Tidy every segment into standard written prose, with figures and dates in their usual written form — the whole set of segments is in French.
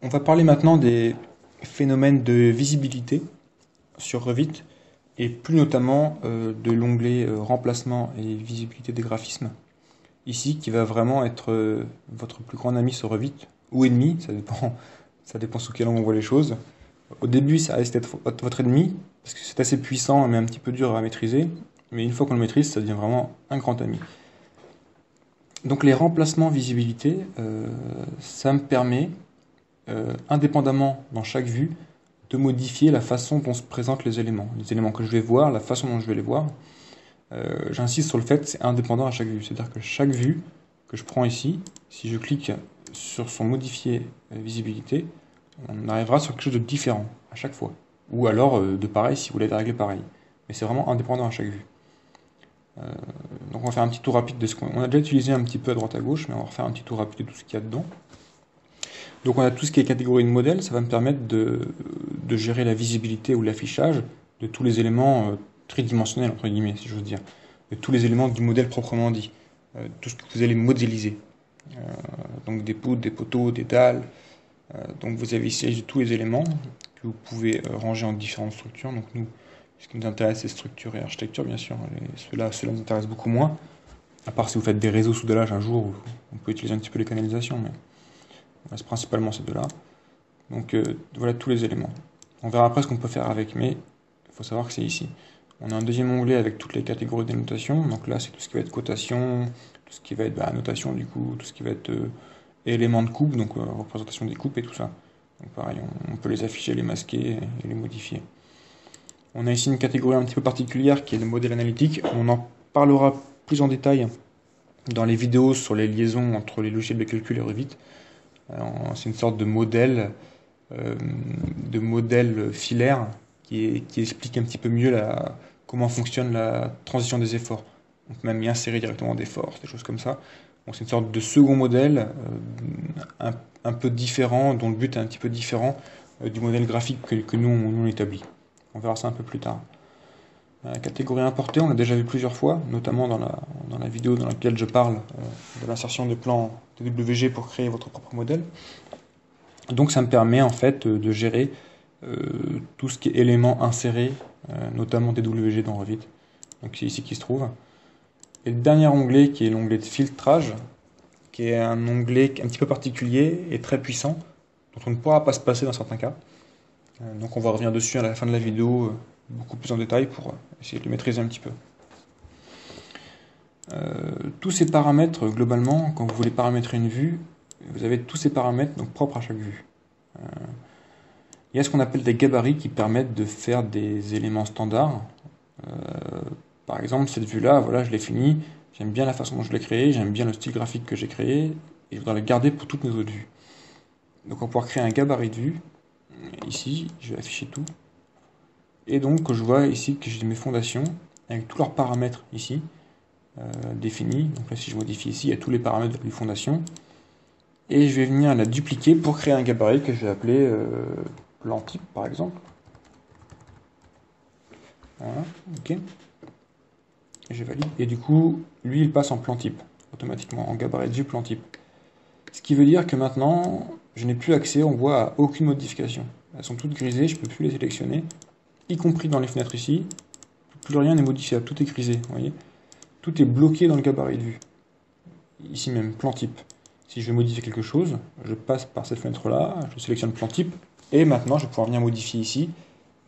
On va parler maintenant des phénomènes de visibilité sur Revit et plus notamment de l'onglet remplacement et visibilité des graphismes. Ici, qui va vraiment être votre plus grand ami sur Revit ou ennemi, ça dépend sous quel angle on voit les choses. Au début, ça risque d'être votre ennemi parce que c'est assez puissant mais un petit peu dur à maîtriser. Mais une fois qu'on le maîtrise, ça devient vraiment un grand ami. Donc les remplacements visibilité, ça me permet indépendamment dans chaque vue, de modifier la façon dont se présentent les éléments. Les éléments que je vais voir, la façon dont je vais les voir. J'insiste sur le fait que c'est indépendant à chaque vue. C'est-à-dire que chaque vue que je prends ici, si je clique sur son modifier visibilité, on arrivera sur quelque chose de différent à chaque fois. Ou alors de pareil si vous voulez régler pareil. Mais c'est vraiment indépendant à chaque vue. Donc on va faire un petit tour rapide de ce qu'on a déjà utilisé un petit peu à droite à gauche, mais on va refaire un petit tour rapide de tout ce qu'il y a dedans. Donc on a tout ce qui est catégorie de modèle, ça va me permettre de gérer la visibilité ou l'affichage de tous les éléments tridimensionnels, entre guillemets, si j'ose dire, de tous les éléments du modèle proprement dit, tout ce que vous allez modéliser. Donc des poutres, des poteaux, des dalles, donc vous avez ici tous les éléments que vous pouvez ranger en différentes structures. Donc nous, ce qui nous intéresse, c'est structure et architecture, bien sûr, cela nous intéresse beaucoup moins, à part si vous faites des réseaux soudage un jour, on peut utiliser un petit peu les canalisations, mais on reste principalement ces deux-là. Donc voilà tous les éléments. On verra après ce qu'on peut faire avec, mais il faut savoir que c'est ici. On a un deuxième onglet avec toutes les catégories de notation. Donc là, c'est tout ce qui va être cotation, tout ce qui va être notation du coup, tout ce qui va être éléments de coupe, donc représentation des coupes et tout ça. Donc pareil, on peut les afficher, les masquer et les modifier. On a ici une catégorie un petit peu particulière qui est le modèle analytique. On en parlera plus en détail dans les vidéos sur les liaisons entre les logiciels de calcul et Revit. C'est une sorte de modèle filaire qui explique un petit peu mieux comment fonctionne la transition des efforts. Donc même y insérer directement des forces, des choses comme ça. Donc c'est une sorte de second modèle un peu différent, dont le but est un petit peu différent du modèle graphique que nous on établit. On verra ça un peu plus tard. La catégorie importée, on l'a déjà vu plusieurs fois, notamment dans la vidéo dans laquelle je parle de l'insertion de plans TWG pour créer votre propre modèle. Donc ça me permet en fait de gérer tout ce qui est éléments insérés, notamment TWG dans Revit. Donc c'est ici qu'il se trouve. Et le dernier onglet qui est l'onglet de filtrage, qui est un onglet un petit peu particulier et très puissant, dont on ne pourra pas se passer dans certains cas. Donc on va revenir dessus à la fin de la vidéo beaucoup plus en détail pour essayer de le maîtriser un petit peu. Tous ces paramètres, globalement, quand vous voulez paramétrer une vue, vous avez tous ces paramètres donc, propres à chaque vue. Il y a ce qu'on appelle des gabarits qui permettent de faire des éléments standards. Par exemple, cette vue-là, voilà, je l'ai finie, j'aime bien la façon dont je l'ai créée, j'aime bien le style graphique que j'ai créé, et je voudrais le garder pour toutes mes autres vues. Donc on va pouvoir créer un gabarit de vue. Ici, je vais afficher tout. Et donc, je vois ici que j'ai mes fondations avec tous leurs paramètres ici définis. Donc là, si je modifie ici, il y a tous les paramètres de la fondation. Et je vais venir la dupliquer pour créer un gabarit que je vais appeler plan type, par exemple. Voilà, ok. Et je valide. Et du coup, lui, il passe en plan type, automatiquement, en gabarit de vue plan type. Ce qui veut dire que maintenant, je n'ai plus accès, on voit, à aucune modification. Elles sont toutes grisées, je ne peux plus les sélectionner, y compris dans les fenêtres ici. Plus rien n'est modifiable, tout est grisé, vous voyez. Tout est bloqué dans le gabarit de vue. Ici même, plan type. Si je veux modifier quelque chose, je passe par cette fenêtre-là, je sélectionne plan type, et maintenant je vais pouvoir venir modifier ici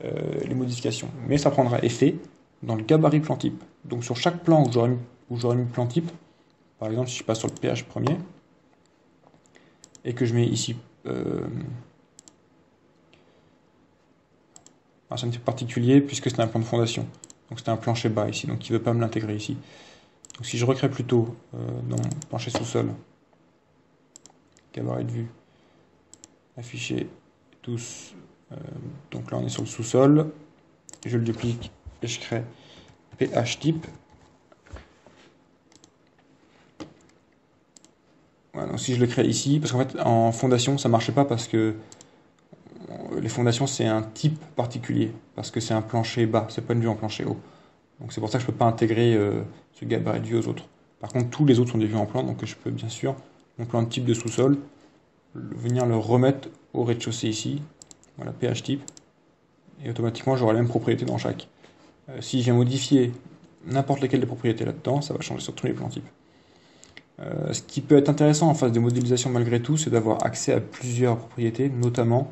les modifications. Mais ça prendra effet dans le gabarit plan type. Donc sur chaque plan où j'aurais mis plan type, par exemple si je passe sur le PH premier, et que je mets ici c'est un petit peu particulier puisque c'est un plan de fondation. Donc c'est un plancher bas ici, donc il ne veut pas me l'intégrer ici. Donc si je recrée plutôt dans mon plancher sous-sol, gabarit de vue, afficher tous, donc là on est sur le sous-sol, je le duplique et je crée PH type. Voilà, donc si je le crée ici, parce qu'en fait en fondation ça ne marchait pas parce que les fondations c'est un type particulier, parce que c'est un plancher bas, c'est pas une vue en plancher haut. Donc c'est pour ça que je ne peux pas intégrer ce gabarit de vue aux autres. Par contre tous les autres sont des vues en plan, donc je peux bien sûr, mon plan de type de sous-sol, venir le remettre au rez-de-chaussée ici, voilà, pH type, et automatiquement j'aurai la même propriété dans chaque. Si je viens modifier n'importe lesquelles des propriétés là-dedans, ça va changer sur tous les plans types. Ce qui peut être intéressant en phase de modélisation malgré tout, c'est d'avoir accès à plusieurs propriétés, notamment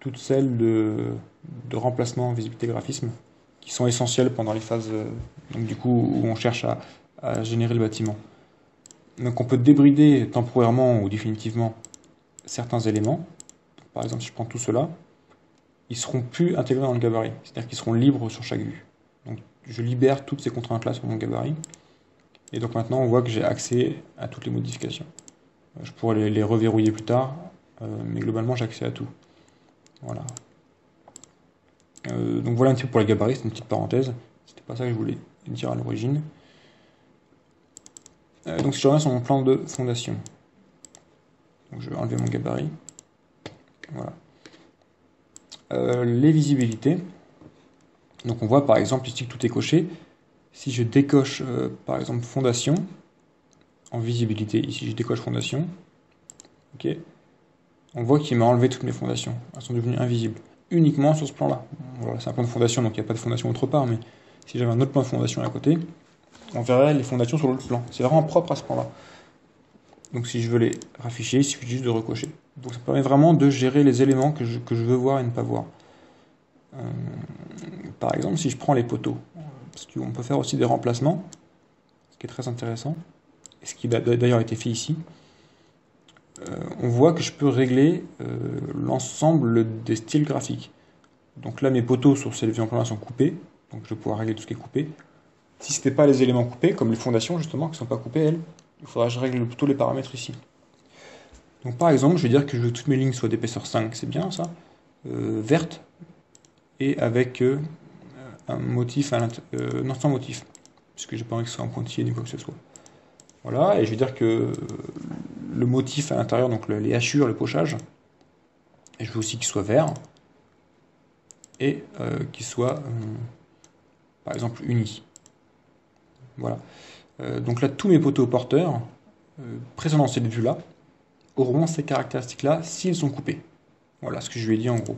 toutes celles de remplacement, visibilité, graphisme, qui sont essentielles pendant les phases donc du coup, où on cherche à générer le bâtiment. Donc on peut débrider temporairement ou définitivement certains éléments. Donc, par exemple, si je prends tout cela, ils seront plus intégrés dans le gabarit, c'est-à-dire qu'ils seront libres sur chaque vue. Donc je libère toutes ces contraintes-là sur mon gabarit. Et donc maintenant, on voit que j'ai accès à toutes les modifications. Je pourrais les reverrouiller plus tard, mais globalement, j'ai accès à tout. Voilà. Donc voilà un petit peu pour les gabarits, c'est une petite parenthèse. C'était pas ça que je voulais dire à l'origine. Donc si je reviens sur mon plan de fondation, donc je vais enlever mon gabarit. Voilà. Les visibilités. Donc on voit par exemple ici que tout est coché. Si je décoche par exemple fondation, en visibilité, ici je décoche fondation, ok, on voit qu'il m'a enlevé toutes mes fondations. Elles sont devenues invisibles, uniquement sur ce plan-là. Voilà, c'est un plan de fondation, donc il n'y a pas de fondation autre part, mais si j'avais un autre plan de fondation à côté, on verrait les fondations sur l'autre plan. C'est vraiment propre à ce plan-là. Donc si je veux les rafficher, il suffit juste de recocher. Donc ça permet vraiment de gérer les éléments que je veux voir et ne pas voir. Par exemple, si je prends les poteaux, parce qu'on peut faire aussi des remplacements, ce qui est très intéressant, et ce qui a d'ailleurs été fait ici, on voit que je peux régler l'ensemble des styles graphiques. Donc là, mes poteaux sur ces en plan sont coupés, donc je vais pouvoir régler tout ce qui est coupé. Si ce n'était pas les éléments coupés, comme les fondations justement, qui ne sont pas coupées, elles, il faudra que je règle plutôt les paramètres ici. Donc par exemple, je vais dire que je veux que toutes mes lignes soient d'épaisseur 5, c'est bien ça, verte, et avec un motif à l'intérieur, non sans motif, puisque j'ai pas envie que ce soit en pointillé ni quoi que ce soit. Voilà, et je vais dire que le motif à l'intérieur, donc les hachures, le pochage, et je veux aussi qu'il soit vert, et qu'il soit, par exemple, uni. Voilà. Donc là, tous mes poteaux porteurs, présents dans cette vue-là, auront ces caractéristiques-là s'ils sont coupés. Voilà ce que je lui ai dit en gros.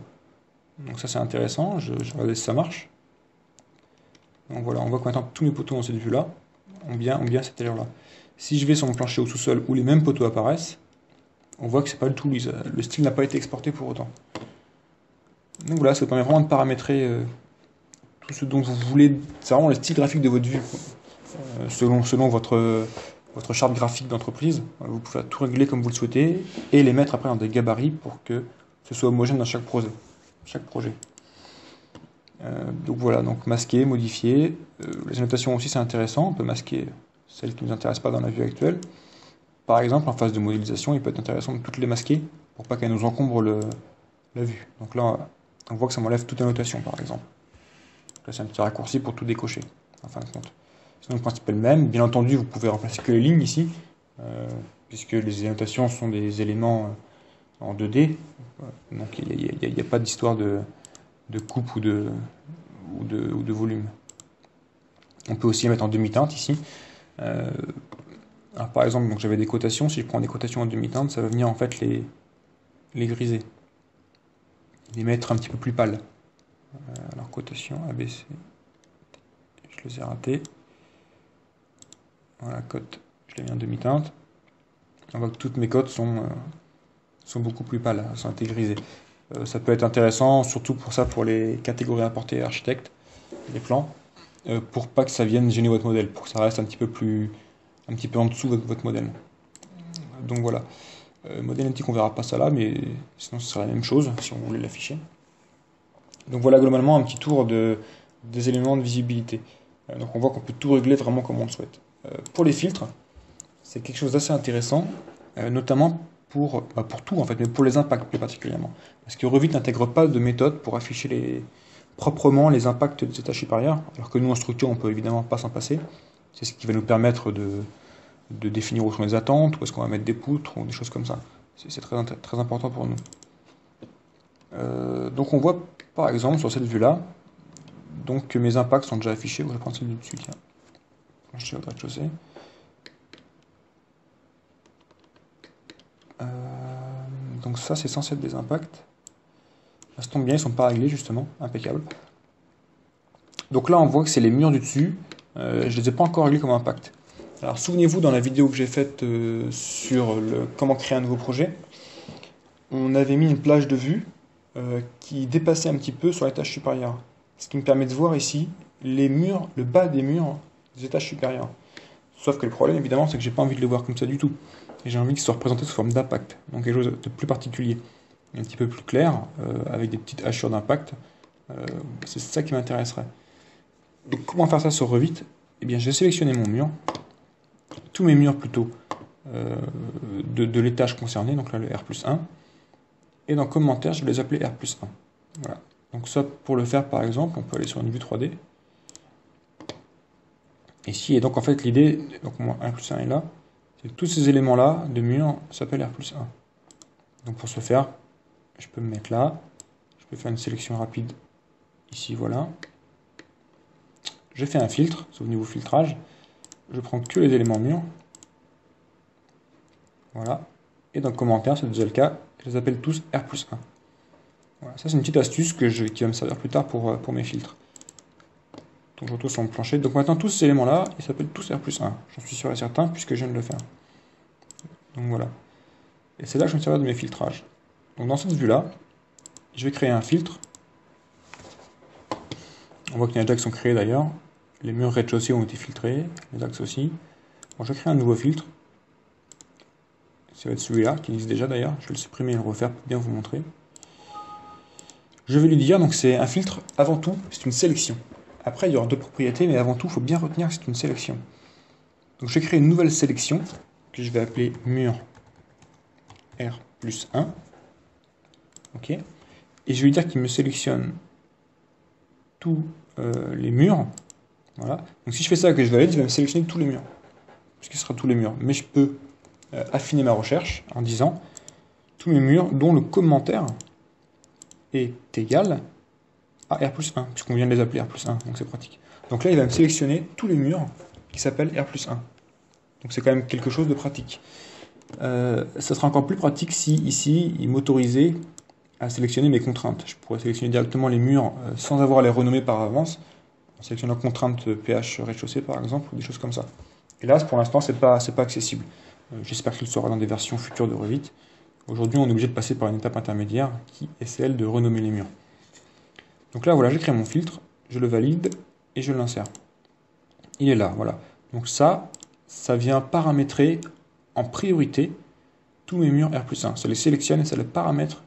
Donc ça c'est intéressant, je vais regarder si ça marche. Donc voilà, on voit que maintenant tous mes poteaux dans cette vue-là ont bien cette allure-là. Si je vais sur mon plancher au sous-sol où les mêmes poteaux apparaissent, on voit que c'est pas du tout lisse. Le style n'a pas été exporté pour autant. Donc voilà, ça permet vraiment de paramétrer tout ce dont vous voulez. C'est vraiment le style graphique de votre vue. Selon votre charte graphique d'entreprise, vous pouvez tout régler comme vous le souhaitez et les mettre après dans des gabarits pour que ce soit homogène dans chaque projet. Donc voilà, donc masquer, modifier. Les annotations aussi c'est intéressant, on peut masquer celles qui ne nous intéressent pas dans la vue actuelle. Par exemple, en phase de modélisation, il peut être intéressant de toutes les masquer pour pas qu'elles nous encombrent la vue. Donc là, on voit que ça m'enlève toute annotation par exemple. Là c'est un petit raccourci pour tout décocher, en fin de compte. Sinon le principe est le même. Bien entendu, vous pouvez remplacer que les lignes ici, puisque les annotations sont des éléments en 2D. Donc il n'y a pas d'histoire de coupe ou de volume. On peut aussi les mettre en demi-teinte ici. Alors par exemple, donc j'avais des cotations. Si je prends des cotations en demi-teinte, ça va venir en fait les griser, les mettre un petit peu plus pâles. Alors cotation ABC, je les ai ratés. Voilà, cote, je l'ai mis en demi-teinte. On voit que toutes mes cotes sont beaucoup plus pâles, sont intégrisées. Ça peut être intéressant, surtout pour les catégories apportées à architecte, les plans, pour pas que ça vienne gêner votre modèle, pour que ça reste un petit peu en dessous de votre modèle. Donc voilà. Modèle antique, on verra pas ça là, mais sinon ce sera la même chose si on voulait l'afficher. Donc voilà globalement un petit tour des éléments de visibilité. Donc on voit qu'on peut tout régler vraiment comme on le souhaite. Pour les filtres, c'est quelque chose d'assez intéressant, notamment pour tout en fait, mais pour les impacts plus particulièrement. Parce que Revit n'intègre pas de méthode pour afficher proprement les impacts de cette tâche barrière, alors que nous en structure on peut évidemment pas s'en passer. C'est ce qui va nous permettre de définir où sont les attentes, où est-ce qu'on va mettre des poutres, ou des choses comme ça. C'est très important pour nous. Donc on voit par exemple sur cette vue-là, donc que mes impacts sont déjà affichés. Je vais prendre celle du dessus, tiens. Plancher au rez-de-chaussée. donc ça c'est censé être des impacts. Ça tombe bien, ils sont pas réglés justement, impeccable. Donc là on voit que c'est les murs du dessus, je les ai pas encore réglés comme impact. Alors souvenez-vous dans la vidéo que j'ai faite sur comment créer un nouveau projet, on avait mis une plage de vue qui dépassait un petit peu sur l'étage supérieur. Ce qui me permet de voir ici les murs, le bas des murs des étages supérieurs. Sauf que le problème évidemment c'est que j'ai pas envie de les voir comme ça du tout. Et j'ai envie qu'ils soient représentés sous forme d'impact, donc quelque chose de plus particulier, un petit peu plus clair, avec des petites hachures d'impact. C'est ça qui m'intéresserait. Donc comment faire ça sur Revit? Eh bien j'ai sélectionné mon mur, tous mes murs plutôt, de l'étage concerné, donc là le R+1, et dans commentaires je vais les appeler R+1. Voilà. Donc ça pour le faire par exemple, on peut aller sur une vue 3D. Ici, et donc en fait l'idée, donc moi R+1 est là, c'est que tous ces éléments là de mur s'appellent R+1. Donc pour ce faire, je peux me mettre là, je peux faire une sélection rapide ici, voilà. Je fais un filtre, souvenez-vous filtrage, je prends que les éléments murs, voilà, et dans le commentaire, c'est déjà le cas, je les appelle tous R+1. Voilà, ça c'est une petite astuce qui va me servir plus tard pour mes filtres. Donc je retrouve sur mon plancher, donc maintenant tous ces éléments là, ils s'appellent tous R+1, j'en suis sûr et certain puisque je viens de le faire. Donc voilà, et c'est là que je vais me servir de mes filtrages. Donc dans cette vue là, je vais créer un filtre. On voit qu'il y en a déjà qui sont créés d'ailleurs. Les murs rez-de-chaussée ont été filtrés, les axes aussi. Bon, je vais créer un nouveau filtre. Ça va être celui-là, qui existe déjà d'ailleurs. Je vais le supprimer et le refaire pour bien vous montrer. Je vais lui dire, donc c'est un filtre, avant tout, c'est une sélection. Après, il y aura d'autres propriétés, mais avant tout, il faut bien retenir que c'est une sélection. Donc je vais créer une nouvelle sélection, que je vais appeler mur R+1. Ok. Et je vais lui dire qu'il me sélectionne tous les murs. Voilà. Donc si je fais ça et que je valide, il va me sélectionner tous les murs. Puisque ce sera tous les murs. Mais je peux affiner ma recherche en disant tous mes murs dont le commentaire est égal à R+1, puisqu'on vient de les appeler R+1, donc c'est pratique. Donc là, il va me sélectionner tous les murs qui s'appellent R+1. Donc c'est quand même quelque chose de pratique. Ça sera encore plus pratique si ici, il m'autorisait à sélectionner mes contraintes. Je pourrais sélectionner directement les murs sans avoir à les renommer par avance, en sélectionnant contrainte pH rez-de-chaussée par exemple, ou des choses comme ça. Et là, pour l'instant, c'est pas accessible. J'espère qu'il sera dans des versions futures de Revit. Aujourd'hui, on est obligé de passer par une étape intermédiaire qui est celle de renommer les murs. Donc là, voilà, j'ai créé mon filtre, je le valide et je l'insère. Il est là, voilà. Donc ça vient paramétrer en priorité tous mes murs R+1. Ça les sélectionne et ça les paramètre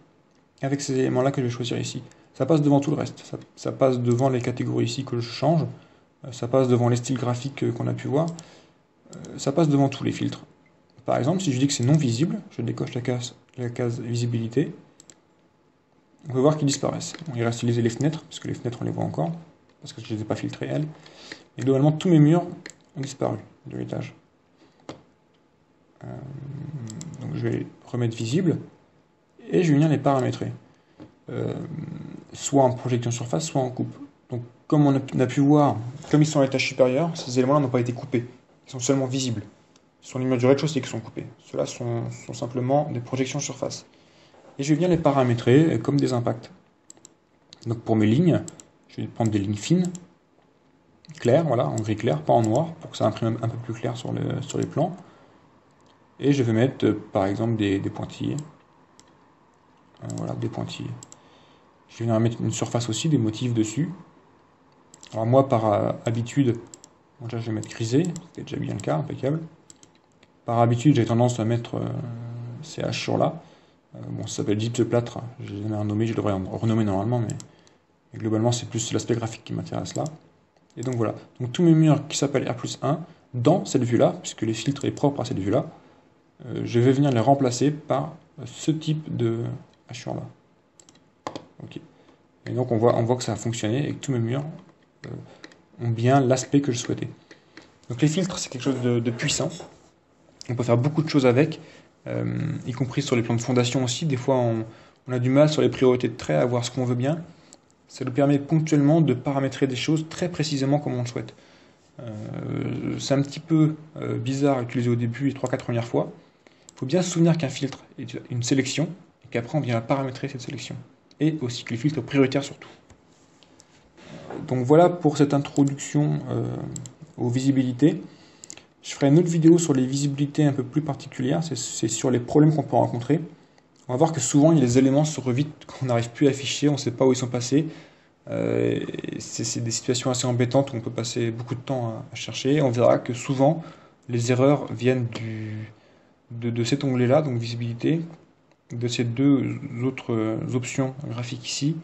avec ces éléments-là que je vais choisir ici. Ça passe devant tout le reste. Ça passe devant les catégories ici que je change. Ça passe devant les styles graphiques qu'on a pu voir. Ça passe devant tous les filtres. Par exemple, si je dis que c'est non visible, je décoche la case visibilité. On peut voir qu'ils disparaissent. Bon, il reste utiliser les fenêtres, parce que les fenêtres on les voit encore, parce que je ne les ai pas filtrées elles. Et globalement, tous mes murs ont disparu de l'étage. Donc je vais remettre visible, et je vais venir les paramétrer. Soit en projection surface, soit en coupe. Donc comme on a pu voir, comme ils sont à l'étage supérieur, ces éléments-là n'ont pas été coupés. Ils sont seulement visibles. Ce sont les murs du rez-de-chaussée qui sont coupés. Ceux-là sont simplement des projections surface. Et je vais venir les paramétrer comme des impacts. Donc pour mes lignes, je vais prendre des lignes fines, claires, voilà, en gris clair, pas en noir, pour que ça imprime un peu plus clair sur les plans. Et je vais mettre par exemple des pointillés. Voilà, des pointillés. Je vais venir mettre une surface aussi, des motifs dessus. Alors moi, par habitude, déjà je vais mettre grisé, c'est déjà bien le cas, impeccable. Par habitude, j'ai tendance à mettre ces hachures-là. Bon, ça s'appelle gypse-plâtre, je l'ai jamais renommé, je devrais renommer normalement, mais globalement c'est plus l'aspect graphique qui m'intéresse là. Et donc voilà, donc tous mes murs qui s'appellent R+1, dans cette vue-là, puisque les filtres est propre à cette vue-là, je vais venir les remplacer par ce type de hachure-là. Ok. Et donc on voit que ça a fonctionné et que tous mes murs ont bien l'aspect que je souhaitais. Donc les filtres, c'est quelque chose de puissant. On peut faire beaucoup de choses avec. Y compris sur les plans de fondation aussi. Des fois, on a du mal sur les priorités de traits à voir ce qu'on veut bien. Ça nous permet ponctuellement de paramétrer des choses très précisément comme on le souhaite. C'est un petit peu bizarre à utiliser au début les 3-4 premières fois. Il faut bien se souvenir qu'un filtre est une sélection, et qu'après on vient paramétrer cette sélection. Et aussi que les filtres prioritaires surtout. Donc voilà pour cette introduction aux visibilités. Je ferai une autre vidéo sur les visibilités un peu plus particulières, c'est sur les problèmes qu'on peut rencontrer. On va voir que souvent il y a des éléments sur Revit qu'on n'arrive plus à afficher, on ne sait pas où ils sont passés. C'est des situations assez embêtantes où on peut passer beaucoup de temps à chercher. On verra que souvent les erreurs viennent de cet onglet-là, donc visibilité, de ces deux autres options graphiques ici,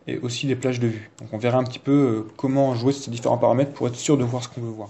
et aussi des plages de vue. Donc on verra un petit peu comment jouer ces différents paramètres pour être sûr de voir ce qu'on veut voir.